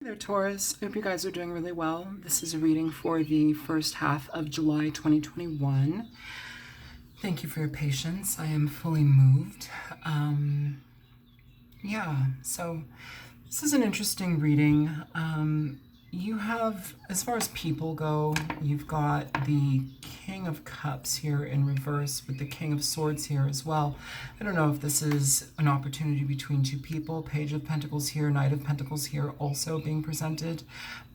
there, Taurus. I hope you guys are doing really well. This is a reading for the first half of July 2021. Thank you for your patience. I am fully moved. So this is an interesting reading. You have, as far as people go, you've got the King of Cups here in reverse with the King of Swords here as well. I don't know if this is an opportunity between two people. Page of Pentacles here, Knight of Pentacles here also being presented.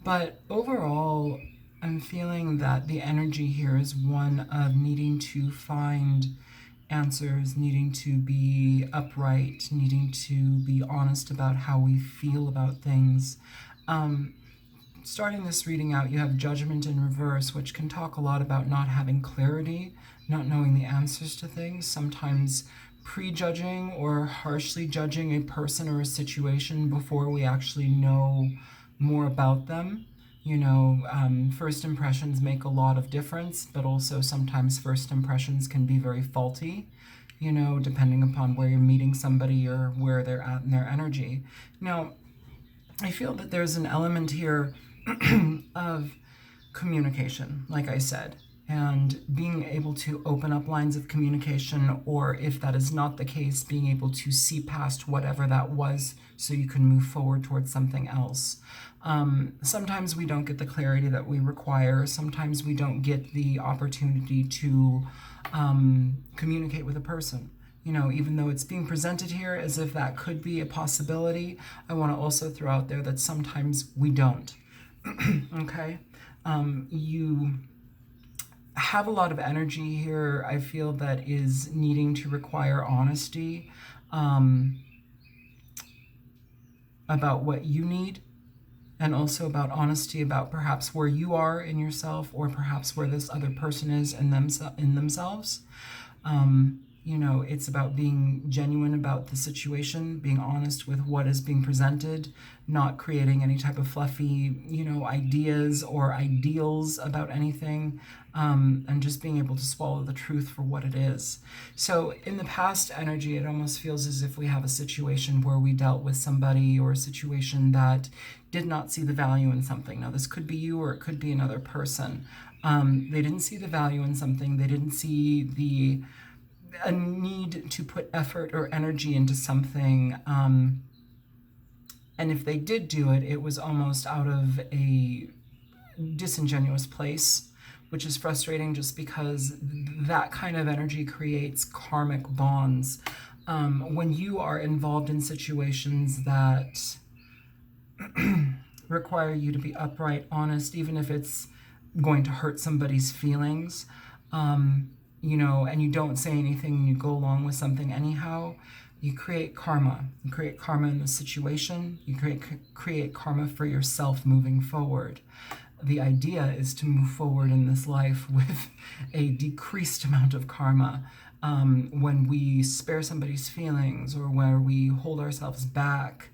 But overall, I'm feeling that the energy here is one of needing to find answers, needing to be upright, needing to be honest about how we feel about things. Starting this reading out, you have Judgment in reverse, which can talk a lot about not having clarity, not knowing the answers to things, sometimes prejudging or harshly judging a person or a situation before we actually know more about them. You know, first impressions make a lot of difference, but also sometimes first impressions can be very faulty, you know, depending upon where you're meeting somebody or where they're at in their energy. Now, I feel that there's an element here of communication, like I said, and being able to open up lines of communication, or if that is not the case, being able to see past whatever that was so you can move forward towards something else. Sometimes we don't get the clarity that we require. Sometimes we don't get the opportunity to communicate with a person. You know, even though it's being presented here as if that could be a possibility, I want to also throw out there that sometimes we don't. Okay? You have a lot of energy here, I feel, that is needing to require honesty about what you need, and also about honesty about perhaps where you are in yourself, or perhaps where this other person is in themselves. You know, it's about being genuine about the situation, being honest with what is being presented, not creating any type of fluffy, you know, ideas or ideals about anything, and just being able to swallow the truth for what it is. So in the past energy, it almost feels as if we have a situation where we dealt with somebody or a situation that did not see the value in something. Now, this could be you or it could be another person. They didn't see the value in something. They didn't see a need to put effort or energy into something, and if they did do it, it was almost out of a disingenuous place, which is frustrating just because that kind of energy creates karmic bonds. When you are involved in situations that require you to be upright, honest, even if it's going to hurt somebody's feelings, you know, and you don't say anything and you go along with something anyhow, you create karma. You create karma in the situation. You create karma for yourself moving forward. The idea is to move forward in this life with a decreased amount of karma. When we spare somebody's feelings, or where we hold ourselves back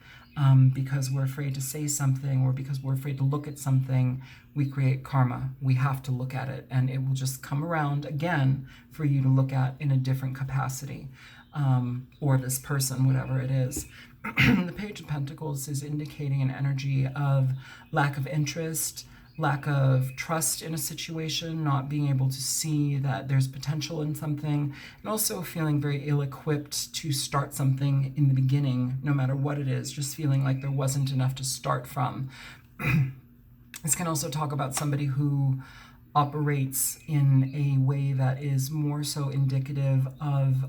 because we're afraid to say something, or because we're afraid to look at something, we create karma. We have to look at it, and it will just come around again for you to look at in a different capacity, or this person, whatever it is. The Page of Pentacles is indicating an energy of lack of interest, lack of trust in a situation, not being able to see that there's potential in something, and also feeling very ill-equipped to start something in the beginning, no matter what it is, just feeling like there wasn't enough to start from. This can also talk about somebody who operates in a way that is more so indicative of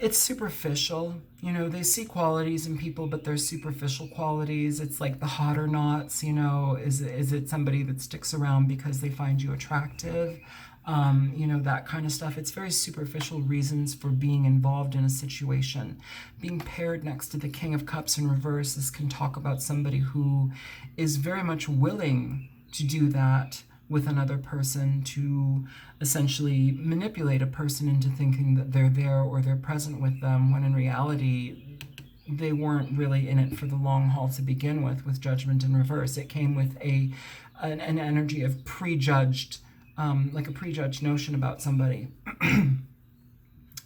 it's superficial. You know, they see qualities in people, but they're superficial qualities. It's like the hot or nots, you know, is it somebody that sticks around because they find you attractive? You know, that kind of stuff. It's very superficial reasons for being involved in a situation. Being paired next to the King of Cups in reverse, this can talk about somebody who is very much willing to do that with another person, to essentially manipulate a person into thinking that they're there or they're present with them, when in reality they weren't really in it for the long haul to begin with Judgment in reverse. It came with an energy of prejudged, like a prejudged notion about somebody.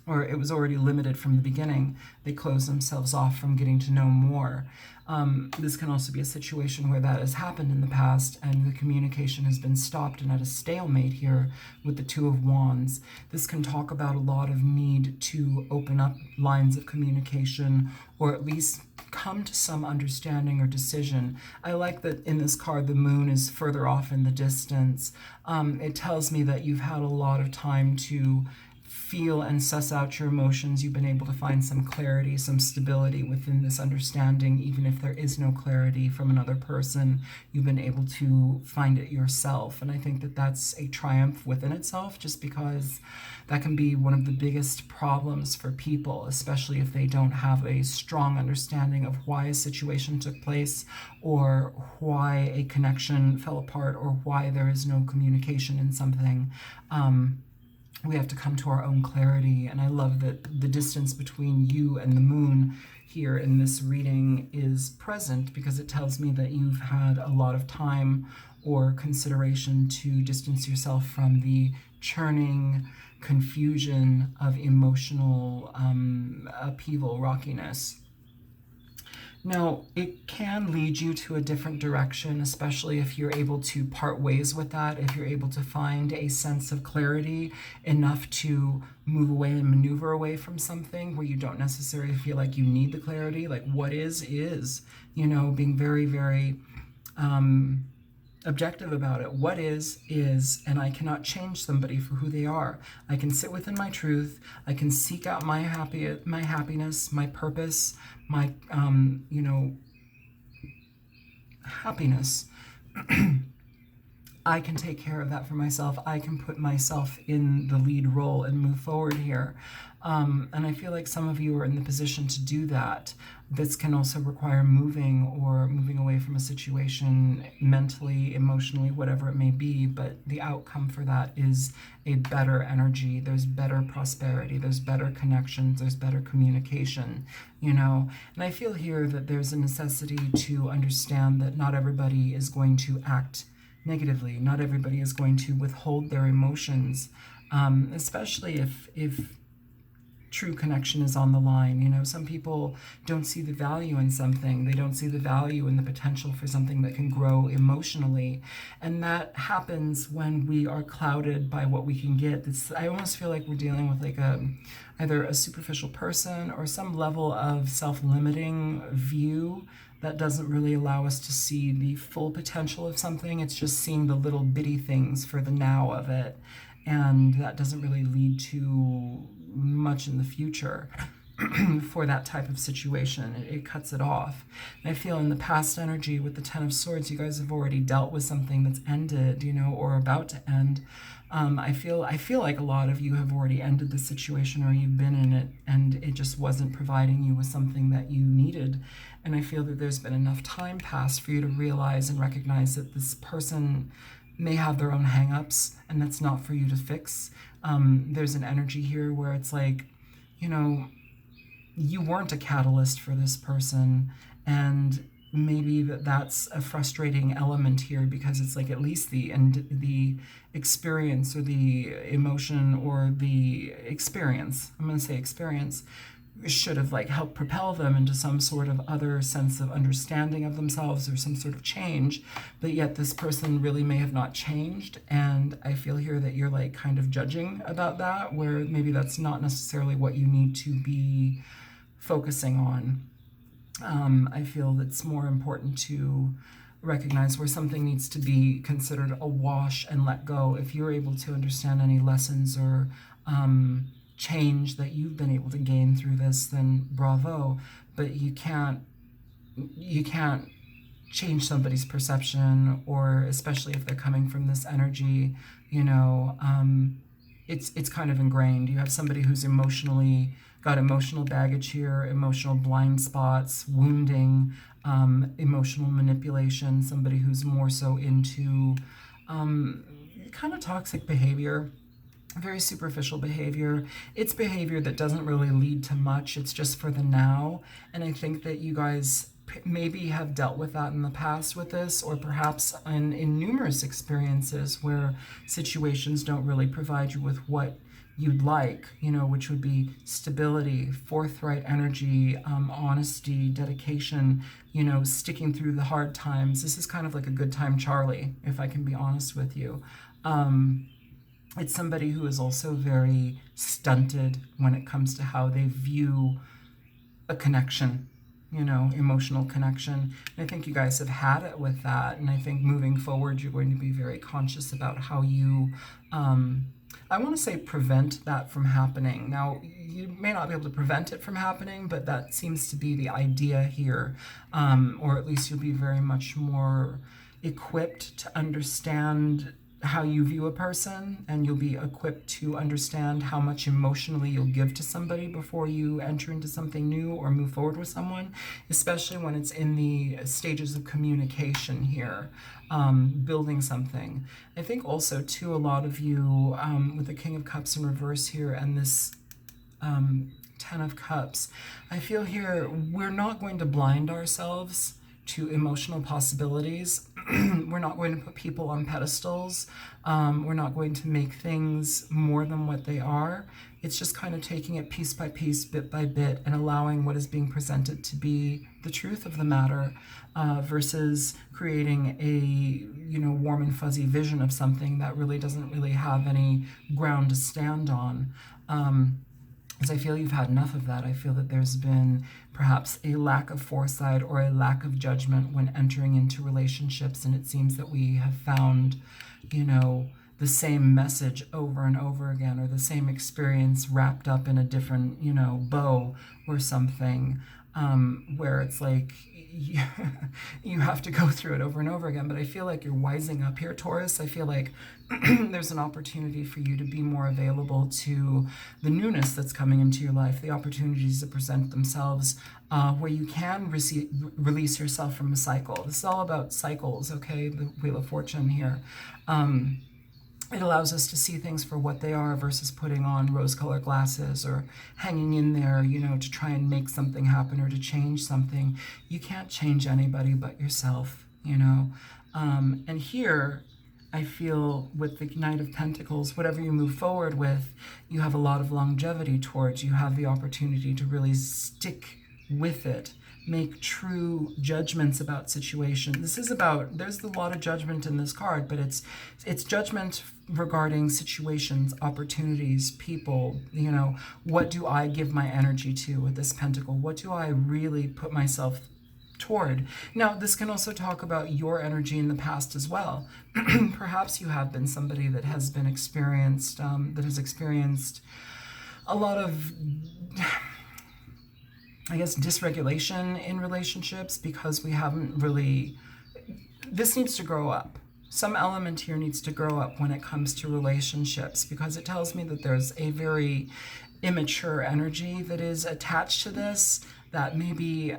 or it was already limited from the beginning. They close themselves off from getting to know more. This can also be a situation where that has happened in the past and the communication has been stopped and at a stalemate here with the Two of Wands. This can talk about a lot of need to open up lines of communication, or at least come to some understanding or decision. I like that in this card the moon is further off in the distance. It tells me that you've had a lot of time to feel and suss out your emotions. You've been able to find some clarity, some stability within this understanding, even if there is no clarity from another person. You've been able to find it yourself. And I think that that's a triumph within itself, just because that can be one of the biggest problems for people, especially if they don't have a strong understanding of why a situation took place, or why a connection fell apart, or why there is no communication in something. We have to come to our own clarity. And I love that the distance between you and the moon here in this reading is present, because it tells me that you've had a lot of time or consideration to distance yourself from the churning confusion of emotional upheaval, rockiness. Now, it can lead you to a different direction, especially if you're able to part ways with that, if you're able to find a sense of clarity enough to move away and maneuver away from something where you don't necessarily feel like you need the clarity. Like, what is, you know, being very, very objective about it. What is, and I cannot change somebody for who they are. I can sit within my truth. I can seek out my happiness, my purpose, my, happiness. I can take care of that for myself. I can put myself in the lead role and move forward here. And I feel like some of you are in the position to do that. This can also require moving away from a situation mentally, emotionally, whatever it may be. But the outcome for that is a better energy. There's better prosperity. There's better connections. There's better communication, you know. And I feel here that there's a necessity to understand that not everybody is going to act negatively. Not everybody is going to withhold their emotions, especially if true connection is on the line. You know, some people don't see the value in something. They don't see the value in the potential for something that can grow emotionally. And that happens when we are clouded by what we can get. I almost feel like we're dealing with like either a superficial person or some level of self-limiting view that doesn't really allow us to see the full potential of something. It's just seeing the little bitty things for the now of it. And that doesn't really lead to much in the future for that type of situation. It cuts it off. And I feel in the past energy with the Ten of Swords, you guys have already dealt with something that's ended, you know, or about to end. I feel like a lot of you have already ended the situation, or you've been in it and it just wasn't providing you with something that you needed. And I feel that there's been enough time passed for you to realize and recognize that this person may have their own hang-ups, and that's not for you to fix. There's an energy here where it's like, you know, you weren't a catalyst for this person, and maybe that's a frustrating element here, because it's like at least the experience, or the emotion, or the experience, I'm going to say experience, should have like helped propel them into some sort of other sense of understanding of themselves, or some sort of change. But yet this person really may have not changed, and I feel here that you're like kind of judging about that, where maybe that's not necessarily what you need to be focusing on. I feel it's more important to recognize where something needs to be considered a wash and let go. If you're able to understand any lessons or change that you've been able to gain through this, then bravo. But you can't change somebody's perception, or especially if they're coming from this energy, you know, it's kind of ingrained. You have somebody who's got emotional baggage here, emotional blind spots, wounding, emotional manipulation, somebody who's more so into kind of toxic behavior, very superficial behavior. It's behavior that doesn't really lead to much. It's just for the now. And I think that you guys maybe have dealt with that in the past with this, or perhaps in numerous experiences where situations don't really provide you with what you'd like, which would be stability, forthright energy, honesty, dedication, sticking through the hard times. This is kind of like a good time Charlie, if I can be honest with you. It's somebody who is also very stunted when it comes to how they view a connection, emotional connection. And I think you guys have had it with that. And I think moving forward, you're going to be very conscious about how you, I want to say prevent that from happening. Now, you may not be able to prevent it from happening, but that seems to be the idea here. Or at least you'll be very much more equipped to understand how you view a person, and you'll be equipped to understand how much emotionally you'll give to somebody before you enter into something new or move forward with someone, especially when it's in the stages of communication here, building something. I think also too, a lot of you with the King of Cups in reverse here and this Ten of Cups, I feel here we're not going to blind ourselves to emotional possibilities. We're not going to put people on pedestals. We're not going to make things more than what they are. It's just kind of taking it piece by piece, bit by bit, and allowing what is being presented to be the truth of the matter, versus creating a warm and fuzzy vision of something that really doesn't really have any ground to stand on. Because I feel you've had enough of that. I feel that there's been perhaps a lack of foresight or a lack of judgment when entering into relationships, and it seems that we have found, the same message over and over again, or the same experience wrapped up in a different, bow or something, where it's like you have to go through it over and over again. But I feel like you're wising up here, Taurus. I feel like there's an opportunity for you to be more available to the newness that's coming into your life, the opportunities that present themselves, where you can release yourself from a cycle. This is all about cycles, okay? The Wheel of Fortune here. It allows us to see things for what they are versus putting on rose-colored glasses or hanging in there, to try and make something happen or to change something. You can't change anybody but yourself, And here, I feel with the Knight of Pentacles, whatever you move forward with, you have a lot of longevity towards. You have the opportunity to really stick with it, make true judgments about situations. This is about, there's a lot of judgment in this card, but it's judgment regarding situations, opportunities, people, what do I give my energy to with this pentacle? What do I really put myself toward? Now, this can also talk about your energy in the past as well. Perhaps you have been somebody that has been experienced, that has experienced a lot of, I guess, dysregulation in relationships because we haven't really, this needs to grow up. Some element here needs to grow up when it comes to relationships, because it tells me that there's a very immature energy that is attached to this, that maybe,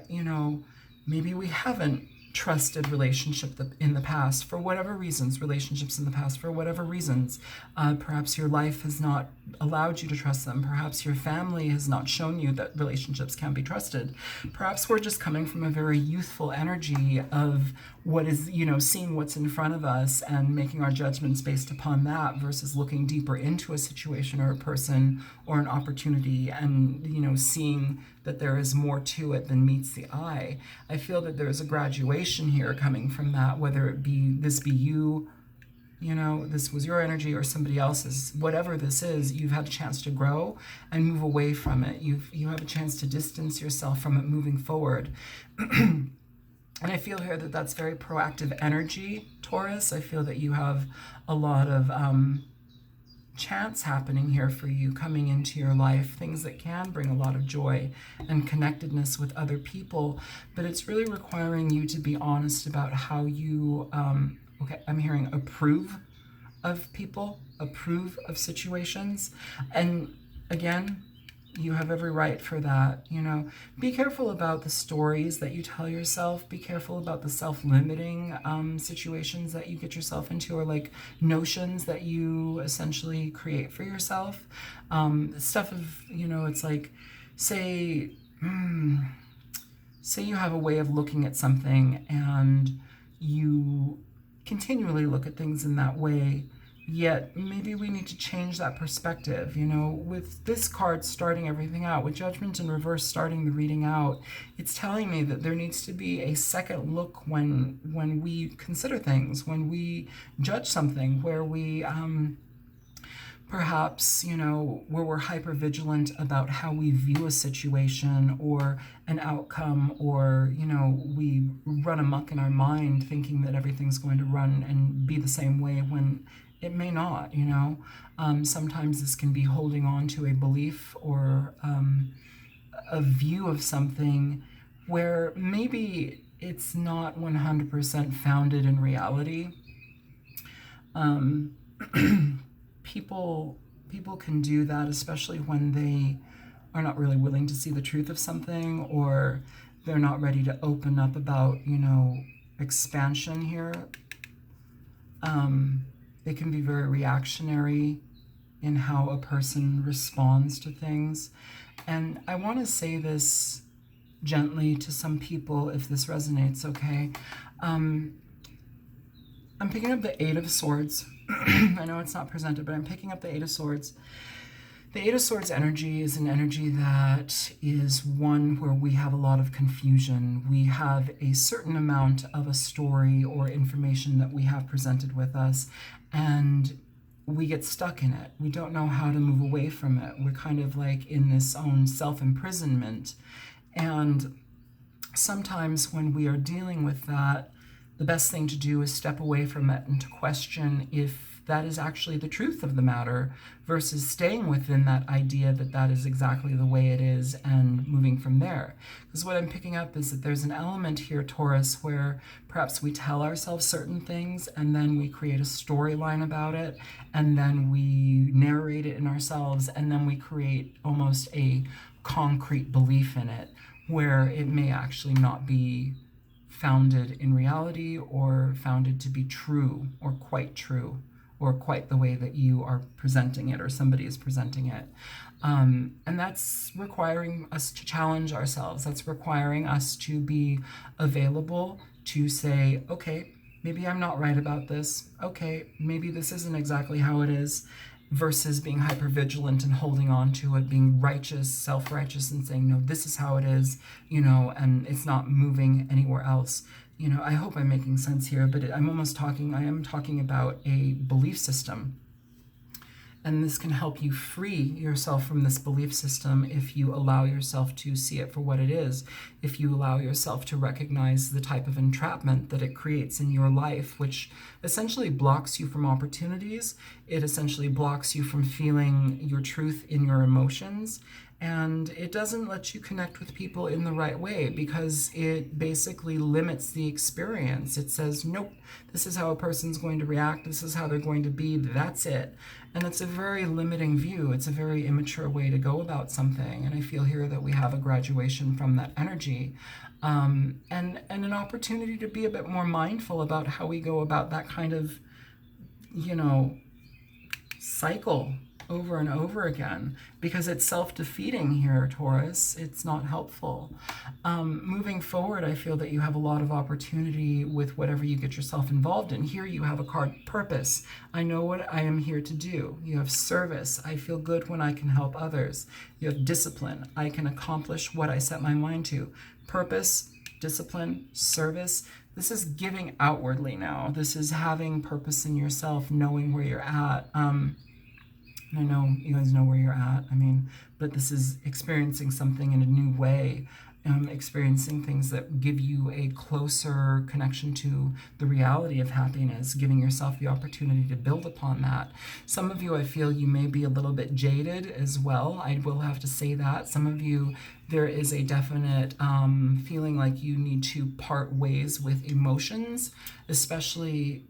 maybe we haven't trusted relationship in the past for whatever reasons, relationships in the past for whatever reasons. Perhaps your life has not allowed you to trust them. Perhaps your family has not shown you that relationships can be trusted. Perhaps we're just coming from a very youthful energy of what is, seeing what's in front of us and making our judgments based upon that versus looking deeper into a situation or a person or an opportunity and, seeing that there is more to it than meets the eye. I feel that there's a graduation here coming from that, whether it be this be you, this was your energy or somebody else's, whatever this is, you've had a chance to grow and move away from it. You have a chance to distance yourself from it moving forward. And I feel here that that's very proactive energy, Taurus. I feel that you have a lot of chance happening here for you coming into your life, things that can bring a lot of joy and connectedness with other people, but it's really requiring you to be honest about how you, okay, I'm hearing approve of people, approve of situations, and again, you have every right for that, Be careful about the stories that you tell yourself. Be careful about the self-limiting situations that you get yourself into, or like notions that you essentially create for yourself. Stuff of, it's like, say you have a way of looking at something and you continually look at things in that way, Yet maybe we need to change that perspective. You know, with this card starting everything out, with Judgment in reverse starting the reading out, it's telling me that there needs to be a second look when we consider things, when we judge something, where we perhaps, you know, where we're hyper vigilant about how we view a situation or an outcome, or, you know, we run amok in our mind thinking that everything's going to run and be the same way when it may not, you know. Sometimes this can be holding on to a belief or a view of something where maybe it's not 100% founded in reality. People can do that, especially when they are not really willing to see the truth of something, or they're not ready to open up about, you know, expansion here. They can be very reactionary in how a person responds to things. And I want to say this gently to some people if this resonates, okay? I'm picking up the Eight of Swords. I know it's not presented, but I'm picking up the Eight of Swords. The Eight of Swords energy is an energy that is one where we have a lot of confusion. We have a certain amount of a story or information that we have presented with us, and we get stuck in it. We don't know how to move away from it. We're kind of like in this own self-imprisonment. And sometimes when we are dealing with that, the best thing to do is step away from it and to question if that is actually the truth of the matter, versus staying within that idea that that is exactly the way it is and moving from there. Because what I'm picking up is that there's an element here, Taurus, where perhaps we tell ourselves certain things and then we create a storyline about it, and then we narrate it in ourselves, and then we create almost a concrete belief in it, where it may actually not be founded in reality or founded to be true or quite the way that you are presenting it or somebody is presenting it. And that's requiring us to challenge ourselves. That's requiring us to be available to say, okay, maybe I'm not right about this. Okay, maybe this isn't exactly how it is, versus being hyper vigilant and holding on to it, being righteous, self-righteous, and saying, no, this is how it is, you know, and it's not moving anywhere else. You know, I hope I'm making sense here, but I am talking about a belief system. And this can help you free yourself from this belief system if you allow yourself to see it for what it is, if you allow yourself to recognize the type of entrapment that it creates in your life, which essentially blocks you from opportunities. It essentially blocks you from feeling your truth in your emotions. And it doesn't let you connect with people in the right way because it basically limits the experience. It says, nope, this is how a person's going to react. This is how they're going to be. That's it. And it's a very limiting view. It's a very immature way to go about something. And I feel here that we have a graduation from that energy, and an opportunity to be a bit more mindful about how we go about that kind of, you know, cycle over and over again, because it's self-defeating here, Taurus. It's not helpful. Moving forward, I feel that you have a lot of opportunity with whatever you get yourself involved in. Here you have a card, purpose. I know what I am here to do. You have service. I feel good when I can help others. You have discipline. I can accomplish what I set my mind to. Purpose, discipline, service. This is giving outwardly now. This is having purpose in yourself, knowing where you're at. I know you guys know where you're at, but this is experiencing something in a new way, experiencing things that give you a closer connection to the reality of happiness, giving yourself the opportunity to build upon that. Some of you, I feel you may be a little bit jaded as well. I will have to say that. Some of you, there is a definite feeling like you need to part ways with emotions, especially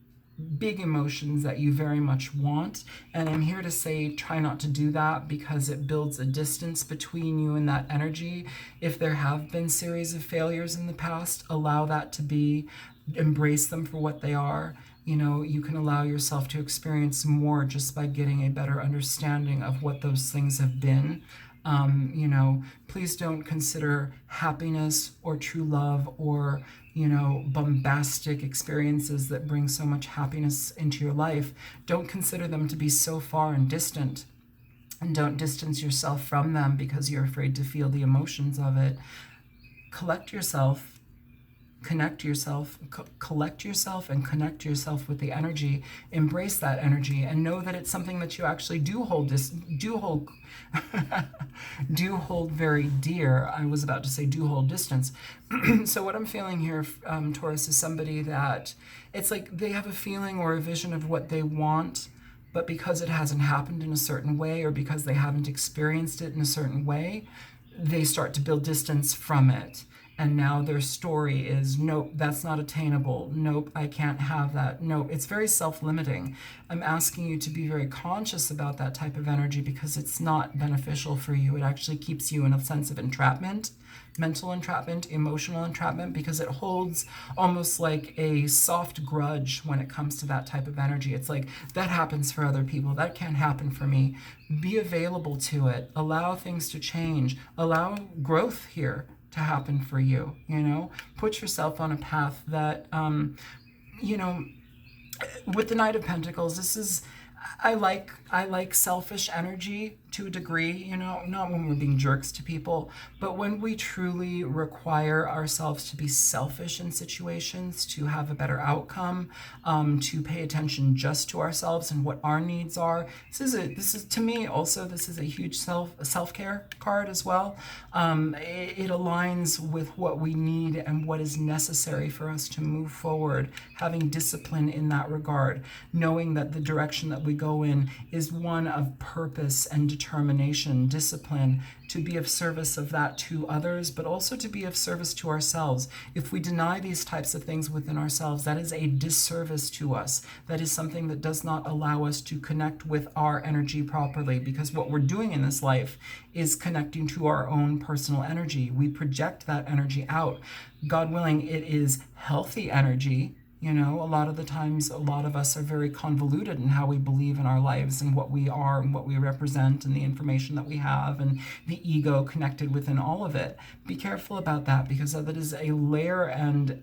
big emotions that you very much want. And I'm here to say, try not to do that, because it builds a distance between you and that energy. If there have been series of failures in the past, allow that to be, embrace them for what they are. You know, you can allow yourself to experience more just by getting a better understanding of what those things have been. You know, please don't consider happiness or true love or, you know, bombastic experiences that bring so much happiness into your life. Don't consider them to be so far and distant. And don't distance yourself from them because you're afraid to feel the emotions of it. Collect yourself, connect yourself, collect yourself and connect yourself with the energy. Embrace that energy and know that it's something that you actually do hold do hold very dear. I was about to say do hold distance. So what I'm feeling here, Taurus, is somebody that it's like they have a feeling or a vision of what they want, but because it hasn't happened in a certain way or because they haven't experienced it in a certain way, they start to build distance from it. And now their story is, nope, that's not attainable. Nope, I can't have that. Nope, it's very self-limiting. I'm asking you to be very conscious about that type of energy because it's not beneficial for you. It actually keeps you in a sense of entrapment, mental entrapment, emotional entrapment, because it holds almost like a soft grudge when it comes to that type of energy. It's like, that happens for other people. That can't happen for me. Be available to it. Allow things to change. Allow growth here to happen for you, you know? Put yourself on a path that, you know, with the Knight of Pentacles, this is, I like selfish energy to a degree, you know, not when we're being jerks to people, but when we truly require ourselves to be selfish in situations, to have a better outcome, to pay attention just to ourselves and what our needs are. This is to me also, this is a huge self-care card as well. It aligns with what we need and what is necessary for us to move forward, having discipline in that regard, knowing that the direction that we go in is one of purpose and determination, discipline, to be of service of that to others, but also to be of service to ourselves. If we deny these types of things within ourselves, that is a disservice to us. That is something that does not allow us to connect with our energy properly, because what we're doing in this life is connecting to our own personal energy. We project that energy out. God willing, it is healthy energy. You know, a lot of the times, a lot of us are very convoluted in how we believe in our lives and what we are and what we represent and the information that we have and the ego connected within all of it. Be careful about that, because that is a layer and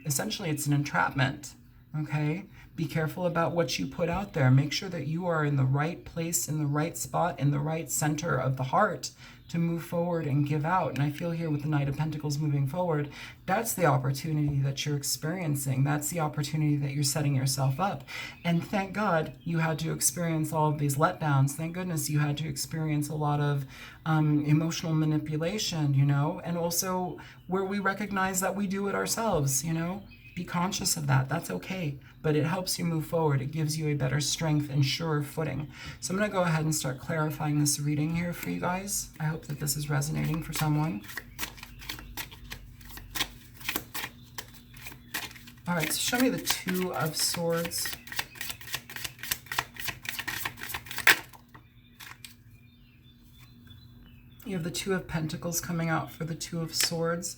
essentially it's an entrapment, okay? Be careful about what you put out there. Make sure that you are in the right place, in the right spot, in the right center of the heart to move forward and give out. And I feel here with the Knight of Pentacles moving forward, that's the opportunity that you're experiencing. That's the opportunity that you're setting yourself up. And thank God you had to experience all of these letdowns. Thank goodness you had to experience a lot of emotional manipulation, you know, and also where we recognize that we do it ourselves, you know. Be conscious of that. That's okay. But it helps you move forward. It gives you a better strength and surer footing. So I'm going to go ahead and start clarifying this reading here for you guys. I hope that this is resonating for someone. All right, so show me the Two of Swords. You have the Two of Pentacles coming out for the Two of Swords.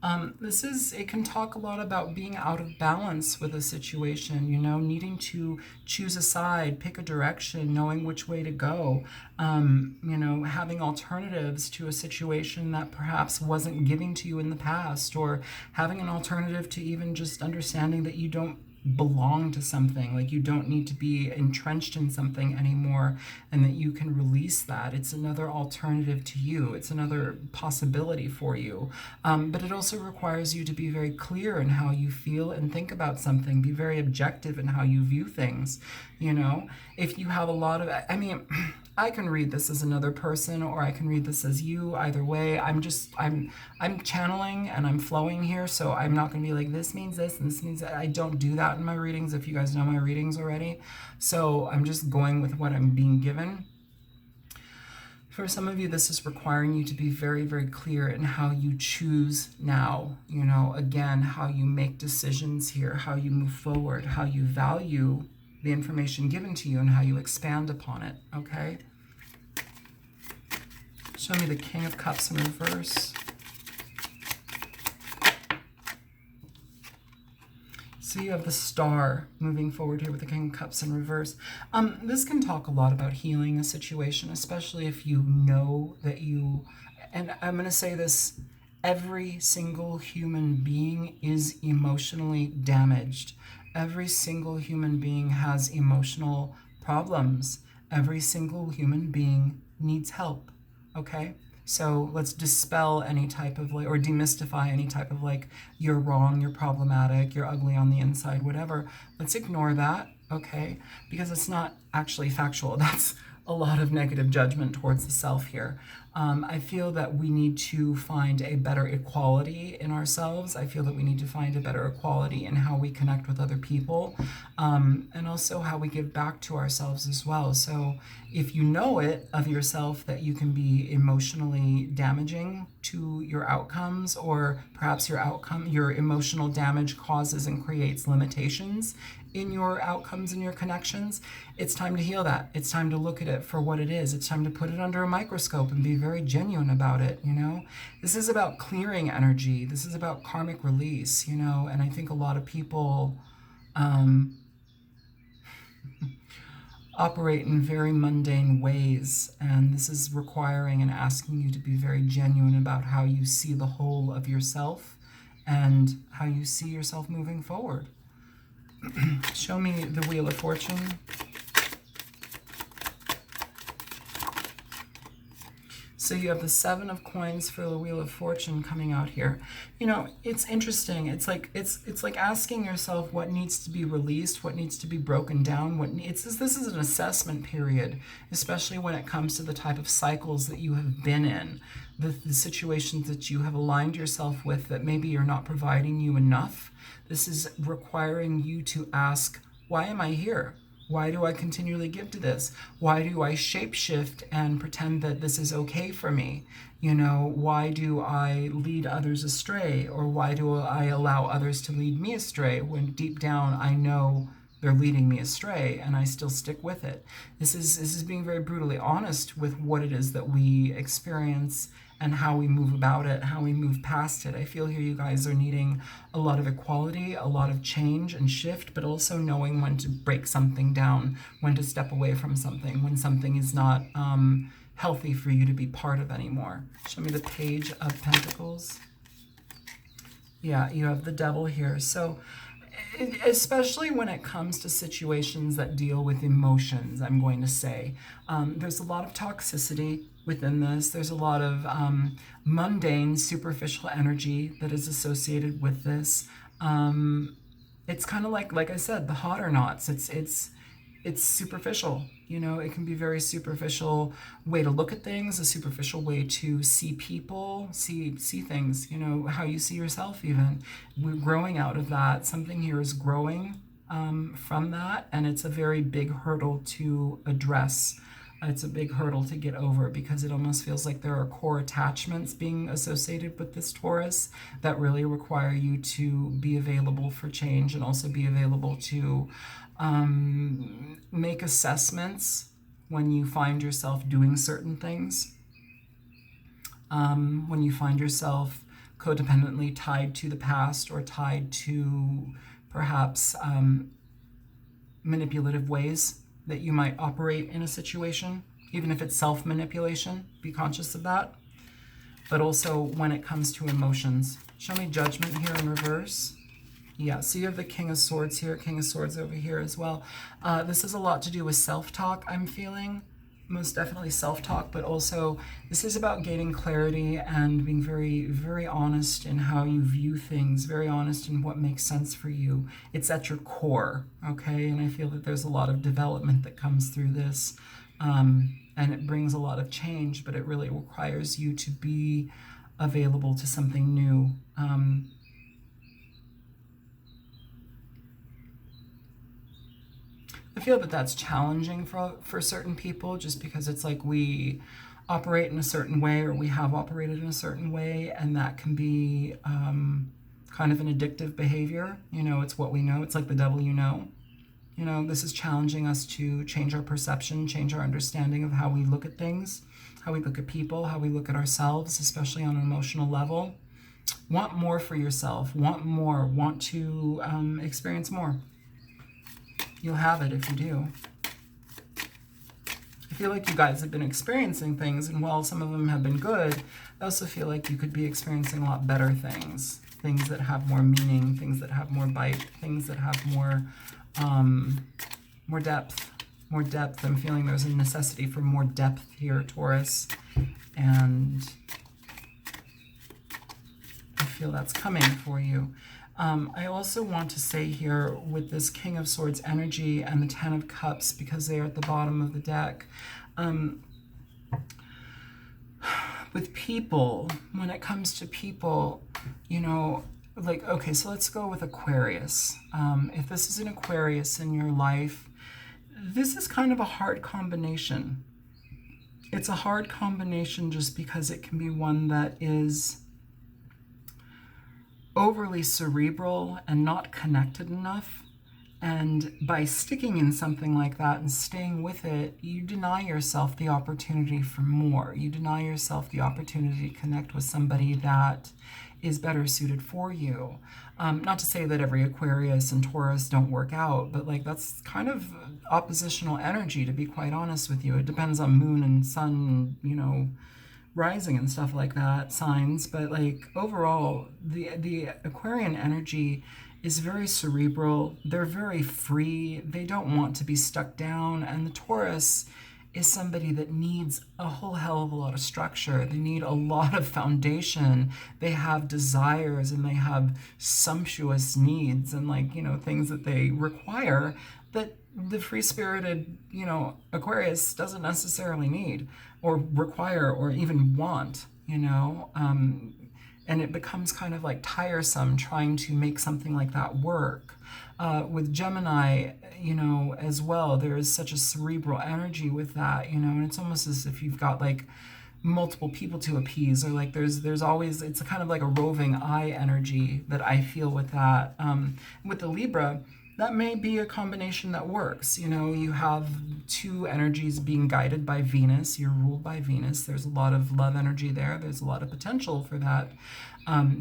It can talk a lot about being out of balance with a situation, you know, needing to choose a side, pick a direction, knowing which way to go, you know, having alternatives to a situation that perhaps wasn't giving to you in the past, or having an alternative to even just understanding that you don't belong to something, like you don't need to be entrenched in something anymore, and that you can release that. It's another alternative to you. It's another possibility for you. But it also requires you to be very clear in how you feel and think about something. Be very objective in how you view things. You know, if you have a lot of, I mean, I can read this as another person, or I can read this as you. Either way, I'm channeling and I'm flowing here, so I'm not going to be like, this means this and this means that. I don't do that in my readings, if you guys know my readings already. So I'm just going with what I'm being given. For some of you, this is requiring you to be very, very clear in how you choose now. You know, again, how you make decisions here, how you move forward, how you value the information given to you, and how you expand upon it, okay? Show me the King of Cups in reverse. So you have the Star moving forward here with the King of Cups in reverse. This can talk a lot about healing a situation, especially if you know that you, and I'm going to say this, every single human being is emotionally damaged. Every single human being has emotional problems. Every single human being needs help, okay? So let's dispel any type of like, or demystify any type of like, you're wrong, you're problematic, you're ugly on the inside, whatever. Let's ignore that, okay? Because it's not actually factual. That's a lot of negative judgment towards the self here. I feel that we need to find a better equality in ourselves. I feel that we need to find a better equality in how we connect with other people, and also how we give back to ourselves as well. So if you know it of yourself that you can be emotionally damaging to your outcomes, or perhaps your emotional damage causes and creates limitations in your outcomes and your connections, it's time to heal that. It's time to look at it for what it is. It's time to put it under a microscope and be very genuine about it, you know? This is about clearing energy. This is about karmic release, you know? And I think a lot of people operate in very mundane ways, and this is requiring and asking you to be very genuine about how you see the whole of yourself and how you see yourself moving forward. Show me the Wheel of Fortune. So you have the Seven of Coins for the Wheel of Fortune coming out here. You know, it's interesting. It's like asking yourself what needs to be released, what needs to be broken down. This is an assessment period, especially when it comes to the type of cycles that you have been in, the situations that you have aligned yourself with that maybe you're not providing you enough. This is requiring you to ask, why am I here? Why do I continually give to this? Why do I shapeshift and pretend that this is okay for me? You know, why do I lead others astray? Or why do I allow others to lead me astray when deep down I know they're leading me astray and I still stick with it? This is being very brutally honest with what it is that we experience and how we move about it, how we move past it. I feel here you guys are needing a lot of equality, a lot of change and shift, but also knowing when to break something down, when to step away from something, when something is not healthy for you to be part of anymore. Show me the Page of Pentacles. Yeah, you have the Devil here. So especially when it comes to situations that deal with emotions, I'm going to say, there's a lot of toxicity within this. There's a lot of mundane, superficial energy that is associated with this. It's kind of like I said, the hot or nots. It's superficial. You know, it can be very superficial way to look at things, a superficial way to see people, see things, you know, how you see yourself even. We're growing out of that. Something here is growing from that, and it's a very big hurdle to address. It's a big hurdle to get over because it almost feels like there are core attachments being associated with this Taurus that really require you to be available for change and also be available to make assessments when you find yourself doing certain things, when you find yourself codependently tied to the past or tied to perhaps manipulative ways that you might operate in a situation, even if it's self-manipulation. Be conscious of that. But also when it comes to emotions. Show me Judgment here in reverse. Yeah, so you have the King of Swords here, King of Swords over here as well. This has a lot to do with self-talk, I'm feeling. Most definitely self-talk, but also this is about gaining clarity and being very, very honest in how you view things, very honest in what makes sense for you. It's at your core, okay? And I feel that there's a lot of development that comes through this, and it brings a lot of change, but it really requires you to be available to something new. I feel that that's challenging for certain people just because it's like we operate in a certain way or we have operated in a certain way, and that can be kind of an addictive behavior. You know, it's what we know. It's like the devil you know. You know, this is challenging us to change our perception, change our understanding of how we look at things, how we look at people, how we look at ourselves, especially on an emotional level. Want more for yourself, want more, want to experience more. You'll have it if you do. I feel like you guys have been experiencing things, and while some of them have been good, I also feel like you could be experiencing a lot better things. Things that have more meaning, things that have more bite, things that have more depth. More depth. I'm feeling there's a necessity for more depth here, Taurus. And I feel that's coming for you. I also want to say here with this King of Swords energy and the Ten of Cups, because they are at the bottom of the deck, with people, when it comes to people, you know, like, okay, so let's go with Aquarius. If this is an Aquarius in your life, this is kind of a hard combination. It's a hard combination just because it can be one that is overly cerebral and not connected enough. And by sticking in something like that and staying with it, you deny yourself the opportunity for more. You deny yourself the opportunity to connect with somebody that is better suited for you. Not to say that every Aquarius and Taurus don't work out, but like that's kind of oppositional energy, to be quite honest with you. It depends on moon and sun, you know, rising and stuff like that, signs. But like overall, the Aquarian energy is very cerebral. They're very free. They don't want to be stuck down. And the Taurus is somebody that needs a whole hell of a lot of structure. They need a lot of foundation. They have desires and they have sumptuous needs and, like, you know, things that they require that the free-spirited, you know, Aquarius doesn't necessarily need or require or even want, you know. And it becomes kind of like tiresome trying to make something like that work. With Gemini, you know, as well, there is such a cerebral energy with that, you know, and it's almost as if you've got like multiple people to appease, or like there's always, it's a kind of like a roving eye energy that I feel with that. With the Libra, that may be a combination that works. You know, you have two energies being guided by Venus. You're ruled by Venus. There's a lot of love energy there. There's a lot of potential for that,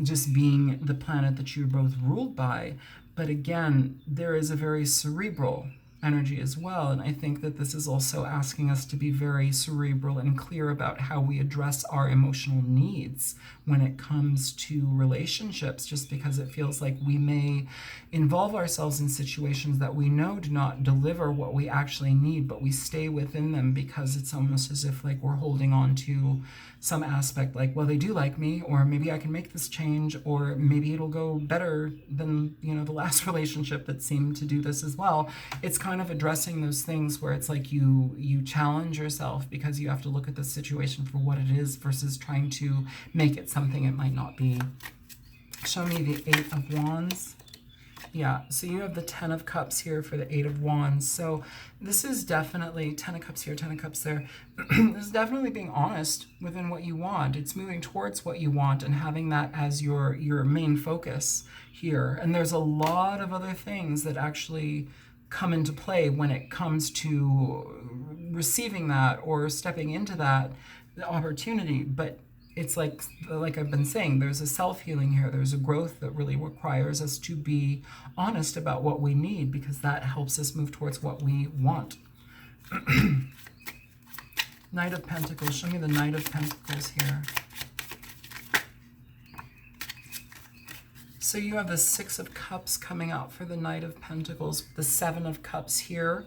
just being the planet that you're both ruled by. But again, there is a very cerebral energy as well. And I think that this is also asking us to be very cerebral and clear about how we address our emotional needs when it comes to relationships, just because it feels like we may involve ourselves in situations that we know do not deliver what we actually need, but we stay within them because it's almost as if like we're holding on to some aspect, like, well, they do like me, or maybe I can make this change, or maybe it'll go better than, you know, the last relationship that seemed to do this as well. It's kind of addressing those things where it's like you challenge yourself because you have to look at the situation for what it is versus trying to make it something it might not be. Show me the Eight of Wands. Yeah, so you have the Ten of Cups here for the Eight of Wands. So this is definitely Ten of Cups here, Ten of Cups there. This is definitely being honest within what you want. It's moving towards what you want and having that as your main focus here. And there's a lot of other things that actually come into play when it comes to receiving that or stepping into that the opportunity. But it's like I've been saying, there's a self-healing here. There's a growth that really requires us to be honest about what we need, because that helps us move towards what we want. Knight of Pentacles. Show me the Knight of Pentacles here. So you have the Six of Cups coming out for the Knight of Pentacles, the Seven of Cups here.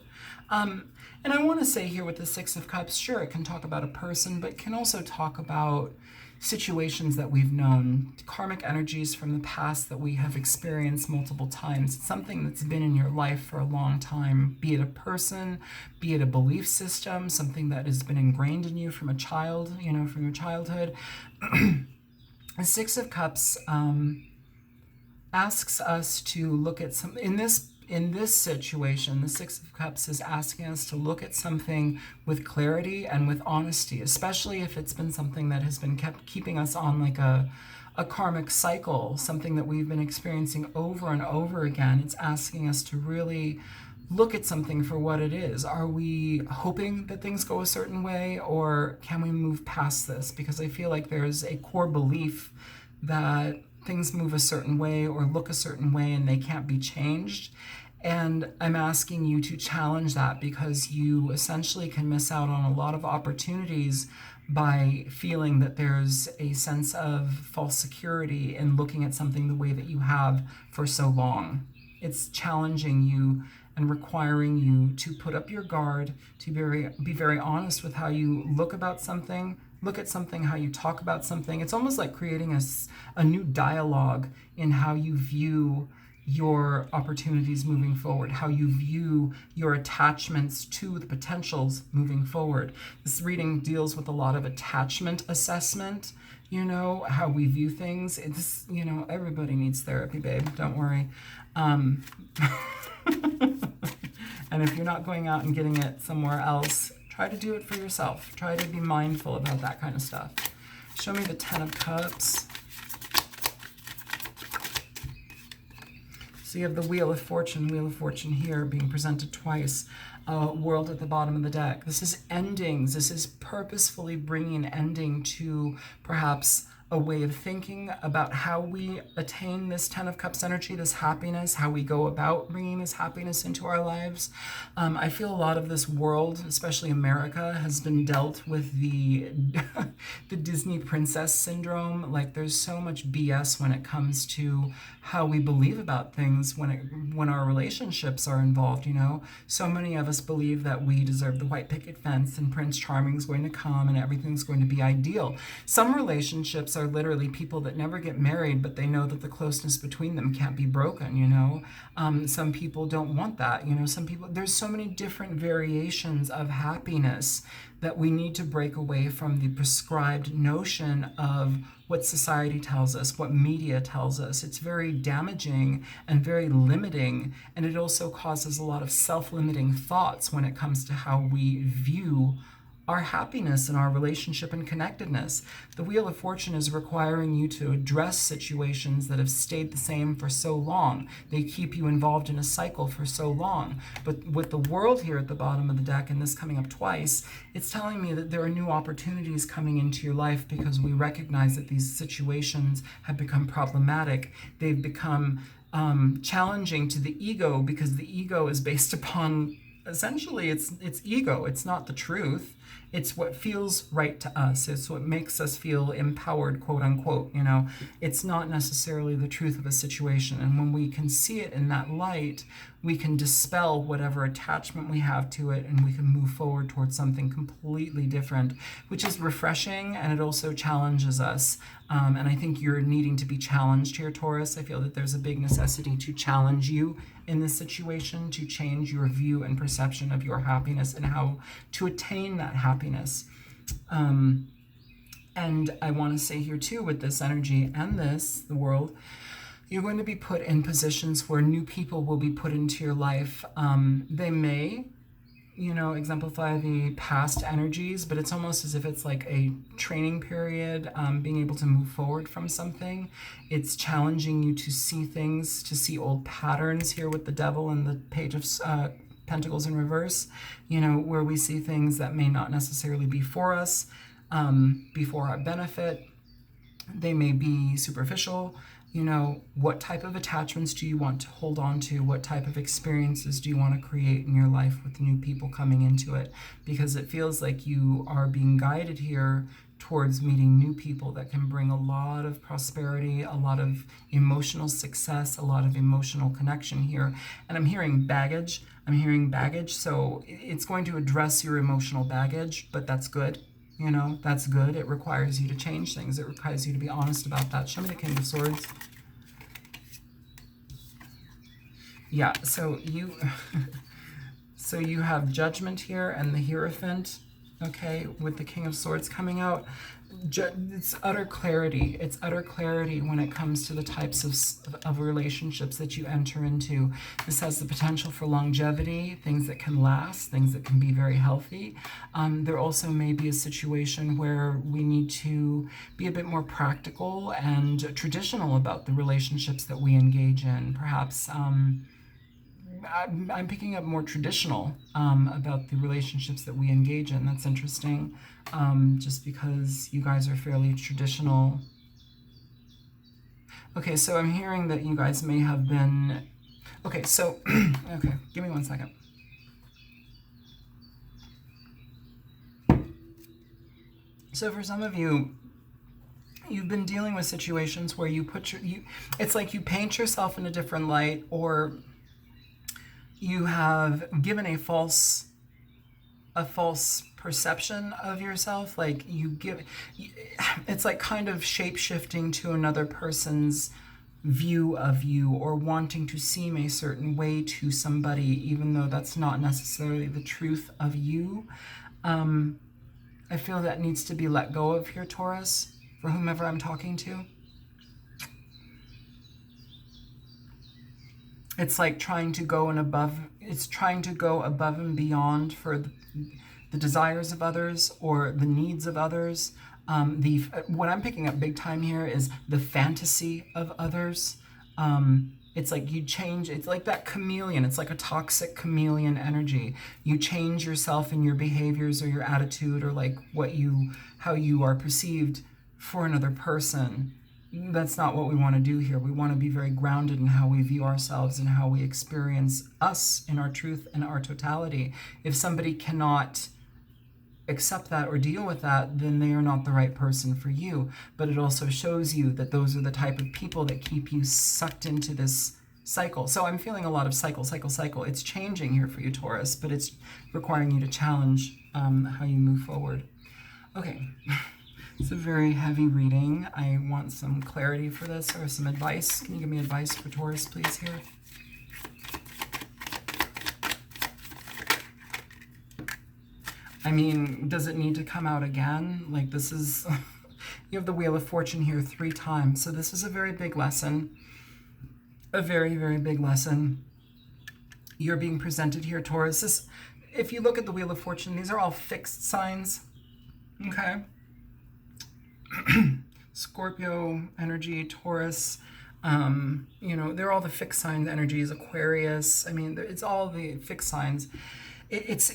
And I want to say here with the Six of Cups, sure, it can talk about a person, but can also talk about situations that we've known, karmic energies from the past that we have experienced multiple times. It's something that's been in your life for a long time, be it a person, be it a belief system, something that has been ingrained in you from a child, you know, from your childhood. The Six of Cups asks us to look at some, in this situation, the Six of Cups is asking us to look at something with clarity and with honesty, especially if it's been something that has been keeping us on like a karmic cycle, something that we've been experiencing over and over again. It's asking us to really look at something for what it is. Are we hoping that things go a certain way, or can we move past this? Because I feel like there's a core belief that things move a certain way or look a certain way and they can't be changed. And I'm asking you to challenge that, because you essentially can miss out on a lot of opportunities by feeling that there's a sense of false security in looking at something the way that you have for so long. It's challenging you and requiring you to put up your guard, to be very honest with how you look at something, how you talk about something. It's almost like creating a new dialogue in how you view your opportunities moving forward, how you view your attachments to the potentials moving forward. This reading deals with a lot of attachment assessment, how we view things. It's, everybody needs therapy, babe, don't worry. And if you're not going out and getting it somewhere else, try to do it for yourself. Try to be mindful about that kind of stuff. Show me the Ten of Cups. So you have the Wheel of Fortune here being presented twice. World at the bottom of the deck. This is endings. This is purposefully bringing an ending to perhaps a way of thinking about how we attain this Ten of Cups energy, this happiness, how we go about bringing this happiness into our lives. I feel a lot of this world, especially America, has been dealt with the the Disney princess syndrome. Like, there's so much BS when it comes to how we believe about things when our relationships are involved. So many of us believe that we deserve the white picket fence and Prince Charming's going to come and everything's going to be ideal. Some relationships are literally people that never get married, but they know that the closeness between them can't be broken. Some people don't want that. Some people, there's so many different variations of happiness that we need to break away from the prescribed notion of what society tells us, what media tells us. It's very damaging and very limiting, and it also causes a lot of self-limiting thoughts when it comes to how we view our happiness and our relationship and connectedness. The Wheel of Fortune is requiring you to address situations that have stayed the same for so long. They keep you involved in a cycle for so long. But with the World here at the bottom of the deck, and this coming up twice, it's telling me that there are new opportunities coming into your life because we recognize that these situations have become problematic. They've become challenging to the ego, because the ego is based upon, essentially, it's ego. It's not the truth. It's what feels right to us. It's what makes us feel empowered, quote unquote. It's not necessarily the truth of a situation. And when we can see it in that light, we can dispel whatever attachment we have to it, and we can move forward towards something completely different, which is refreshing, and it also challenges us. And I think you're needing to be challenged here, Taurus. I feel that there's a big necessity to challenge you in this situation, to change your view and perception of your happiness and how to attain that happiness. And I want to say here too, with this energy and the World, you're going to be put in positions where new people will be put into your life. They may, exemplify the past energies, but it's almost as if it's like a training period, being able to move forward from something. It's challenging you to see things, to see old patterns here with the Devil and the Page of Pentacles in reverse, where we see things that may not necessarily be for us, be for our benefit. They may be superficial. What type of attachments do you want to hold on to? What type of experiences do you want to create in your life with new people coming into it? Because it feels like you are being guided here towards meeting new people that can bring a lot of prosperity, a lot of emotional success, a lot of emotional connection here. And I'm hearing baggage. So it's going to address your emotional baggage, but that's good. That's good. It requires you to change things. It requires you to be honest about that. Show me the King of Swords. Yeah, so you have Judgment here and the Hierophant, okay, with the King of Swords coming out. It's utter clarity. It's utter clarity when it comes to the types of relationships that you enter into. This has the potential for longevity, things that can last, things that can be very healthy. There also may be a situation where we need to be a bit more practical and traditional about the relationships that we engage in. Perhaps I'm picking up more traditional about the relationships that we engage in. That's interesting, just because you guys are fairly traditional. Okay, so I'm hearing that you guys may have been... Okay, so... okay, give me 1 second. So for some of you, you've been dealing with situations where you put it's like you paint yourself in a different light, or you have given a false perception of yourself. Like it's like kind of shape-shifting to another person's view of you, or wanting to seem a certain way to somebody, even though that's not necessarily the truth of you. I feel that needs to be let go of here, Taurus, for whomever I'm talking to. It's like trying to go above and beyond for the desires of others or the needs of others. What I'm picking up big time here is the fantasy of others. It's like you change, it's like that chameleon. It's like a toxic chameleon energy. You change yourself and your behaviors or your attitude, or like how you are perceived for another person. That's not what we want to do here. We want to be very grounded in how we view ourselves and how we experience us in our truth and our totality. If somebody cannot accept that or deal with that, then they are not the right person for you. But it also shows you that those are the type of people that keep you sucked into this cycle. So I'm feeling a lot of cycle. It's changing here for you, Taurus, but it's requiring you to challenge how you move forward. Okay, it's a very heavy reading. I want some clarity for this, or some advice. Can you give me advice for Taurus, please, here? I mean, does it need to come out again? Like, this is, you have the Wheel of Fortune here 3 times. So this is a very big lesson, a very, very big lesson. You're being presented here, Taurus. If you look at the Wheel of Fortune, these are all fixed signs, okay? Scorpio energy, Taurus, you know, they're all the fixed sign energies, Aquarius. I mean, it's all the fixed signs. It's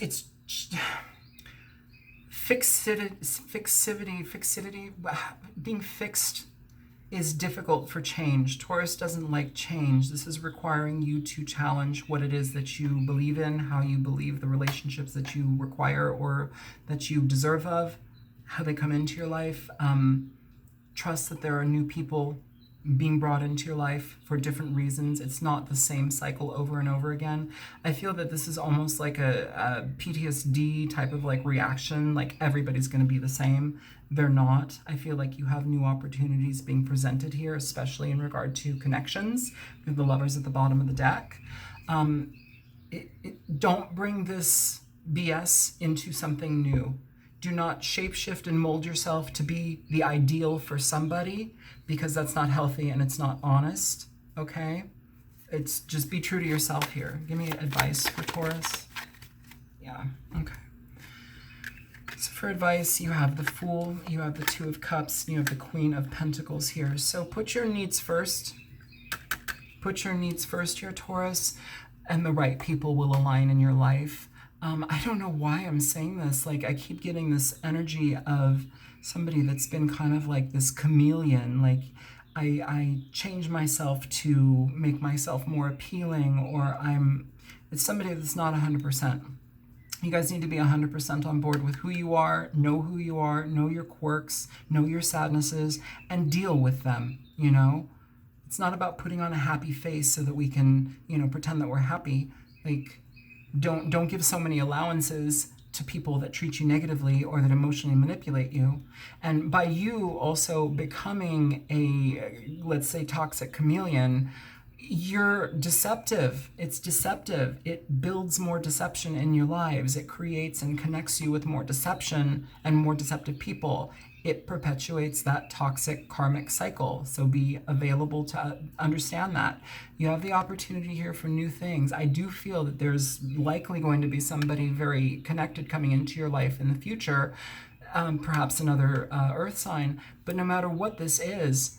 fixity, being fixed is difficult for change. Taurus doesn't like change. This is requiring you to challenge what it is that you believe in, how you believe the relationships that you require or that you deserve of, how they come into your life. Trust that there are new people being brought into your life for different reasons. It's not the same cycle over and over again. I feel that this is almost like a PTSD type of like reaction, like everybody's going to be the same. They're not. I feel like you have new opportunities being presented here, especially in regard to connections. We have the Lovers at the bottom of the deck. Don't bring this BS into something new. Do not shapeshift and mold yourself to be the ideal for somebody, because that's not healthy and it's not honest, okay? It's just be true to yourself here. Give me advice for Taurus. Yeah, okay. So for advice, you have the Fool, you have the Two of Cups, and you have the Queen of Pentacles here. So put your needs first. Put your needs first here, Taurus, and the right people will align in your life. I don't know why I'm saying this. Like, I keep getting this energy of somebody that's been kind of like this chameleon. Like, I change myself to make myself more appealing, or it's somebody that's not 100%. You guys need to be 100% on board with who you are, know your quirks, know your sadnesses, and deal with them, you know? It's not about putting on a happy face so that we can, you know, pretend that we're happy. Like, don't give so many allowances to people that treat you negatively or that emotionally manipulate you. And by you also becoming a, let's say, toxic chameleon, you're deceptive. It's deceptive. It builds more deception in your lives. It creates and connects you with more deception and more deceptive people. It perpetuates that toxic karmic cycle. So be available to understand that. You have the opportunity here for new things. I do feel that there's likely going to be somebody very connected coming into your life in the future, perhaps another earth sign. But no matter what this is,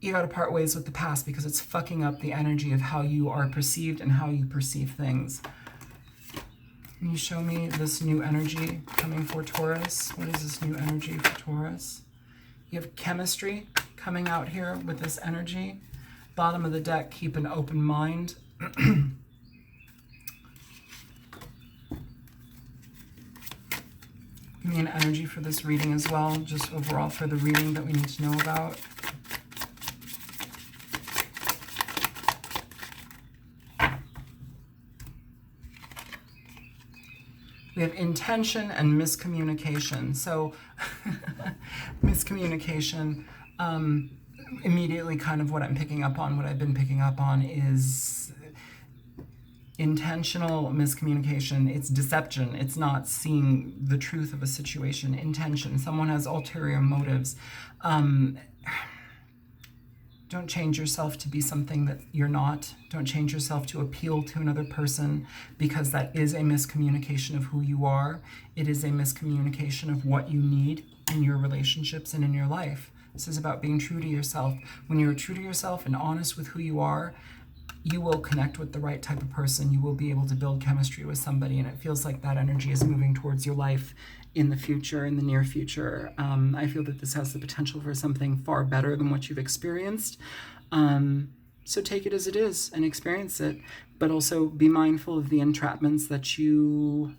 you got to part ways with the past, because it's fucking up the energy of how you are perceived and how you perceive things. Can you show me this new energy coming for Taurus? What is this new energy for Taurus? You have chemistry coming out here with this energy. Bottom of the deck, keep an open mind. Give me an energy for this reading as well, just overall for the reading that we need to know about. We have intention and miscommunication. So miscommunication, immediately kind of what I'm picking up on, what I've been picking up on is intentional miscommunication. It's deception. It's not seeing the truth of a situation. Intention. Someone has ulterior motives. Don't change yourself to be something that you're not. Don't change yourself to appeal to another person, because that is a miscommunication of who you are. It is a miscommunication of what you need in your relationships and in your life. This is about being true to yourself. When you're true to yourself and honest with who you are, you will connect with the right type of person. You will be able to build chemistry with somebody, and it feels like that energy is moving towards your life in the future, in the near future. I feel that this has the potential for something far better than what you've experienced. So take it as it is and experience it, but also be mindful of the entrapments that you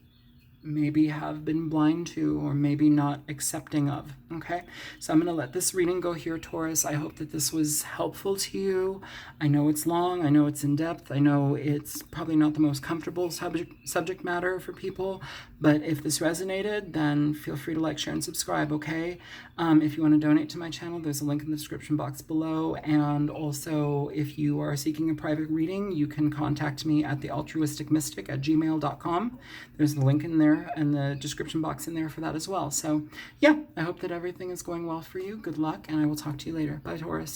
maybe have been blind to or maybe not accepting of. Okay, so I'm going to let this reading go here, Taurus. I hope that this was helpful to you. I know it's long, I know it's in depth, I know it's probably not the most comfortable subject matter for people, but if this resonated, then feel free to like, share, and subscribe. Okay, if you want to donate to my channel, there's a link in the description box below, and also if you are seeking a private reading, you can contact me at thealtruisticmystic@gmail.com. There's the link in there and the description box in there for that as well. So yeah, I hope that everything is going well for you. Good luck, and I will talk to you later. Bye, Taurus.